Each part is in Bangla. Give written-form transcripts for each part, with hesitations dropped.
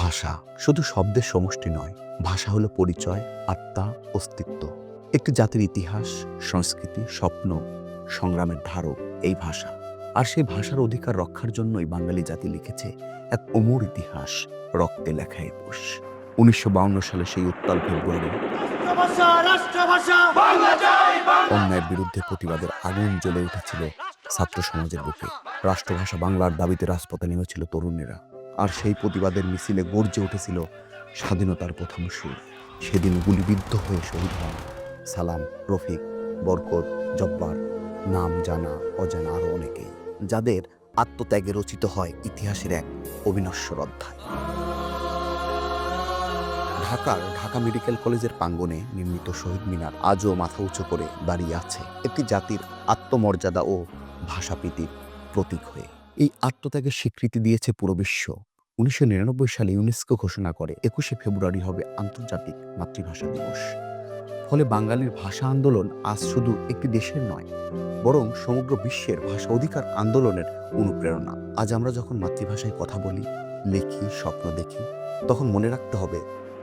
ভাষা শুধু শব্দের সমষ্টি নয়, ভাষা হলো পরিচয়, আত্মা, অস্তিত্ব। একটি জাতির ইতিহাস, সংস্কৃতি, স্বপ্ন, সংগ্রামের ধারক এই ভাষা। আর সেই ভাষার অধিকার রক্ষার জন্যই বাঙালি জাতি লিখেছে এক অমর ইতিহাস, রক্তে লেখা একুশ। 1952 সালে সেই উত্তাল ফেব্রুয়ারি অন্যায়ের বিরুদ্ধে প্রতিবাদের আগুন জ্বলে উঠেছিল ছাত্র সমাজের বুকে। রাষ্ট্রভাষা বাংলার দাবিতে রাজপথে নেমেছিল তরুণেরা। আর সেই প্রতিবাদের মিছিলে গর্জে উঠেছিল স্বাধীনতার প্রথম সুর। সেদিন গুলিবিদ্ধ হয়ে শহীদ হন সালাম, রফিক, বরকত, জব্বার, নাম জানা অজানা আরো অনেকেই, যাদের আত্মত্যাগে রচিত হয় ইতিহাসের এক অবিনশ্বর অধ্যায়। ঢাকার ঢাকা মেডিকেল কলেজের প্রাঙ্গণে নির্মিত শহীদ মিনার আজও মাথা উঁচু করে দাঁড়িয়ে আছে, একটি জাতির আত্মমর্যাদা ও ভাষাপ্রীতির প্রতীক হয়ে। এই আত্মত্যাগের স্বীকৃতি দিয়েছে পুরো বিশ্ব। 1999 সালে ইউনেস্কো ঘোষণা করে 21শে ফেব্রুয়ারি হবে আন্তর্জাতিক মাতৃভাষা দিবস। ফলে বাঙালির ভাষা আন্দোলন আজ শুধু একটি দেশের নয়, বরং সমগ্র বিশ্বের ভাষা অধিকার আন্দোলনের অনুপ্রেরণা। আজ আমরা যখন মাতৃভাষায় কথা বলি, লিখি, স্বপ্ন দেখি, তখন মনে রাখতে হবে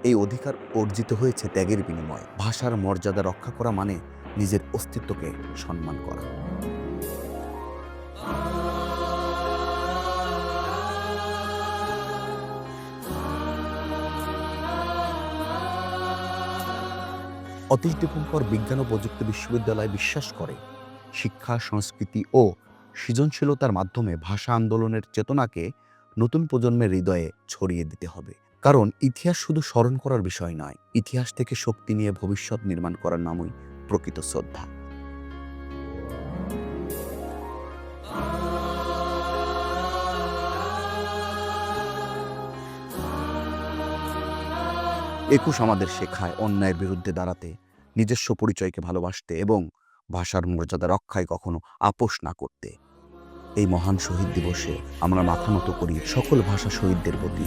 এই অধিকার অর্জিত হয়েছে ত্যাগের বিনিময়ে। ভাষার মর্যাদা রক্ষা করা মানে নিজের অস্তিত্বকে সম্মান করা। অতীশ দীপঙ্কর বিজ্ঞান ও প্রযুক্তি বিশ্ববিদ্যালয় বিশ্বাস করে, শিক্ষা, সংস্কৃতি ও সৃজনশীলতার মাধ্যমে ভাষা আন্দোলনের চেতনাকে নতুন প্রজন্মের হৃদয়ে ছড়িয়ে দিতে হবে। কারণ ইতিহাস শুধু স্মরণ করার বিষয় নয়, ইতিহাস থেকে শক্তি নিয়ে ভবিষ্যৎ নির্মাণ করার নামই প্রকৃত শ্রদ্ধা। একুশ আমাদের শেখায় অন্যায়ের বিরুদ্ধে দাঁড়াতে, নিজস্ব পরিচয়কে ভালোবাসতে এবং ভাষার মর্যাদা রক্ষায় কখনো আপোষ না করতে। এই মহান শহীদ দিবসে আমরা মাথা নত করি সকল ভাষা শহীদদের প্রতি।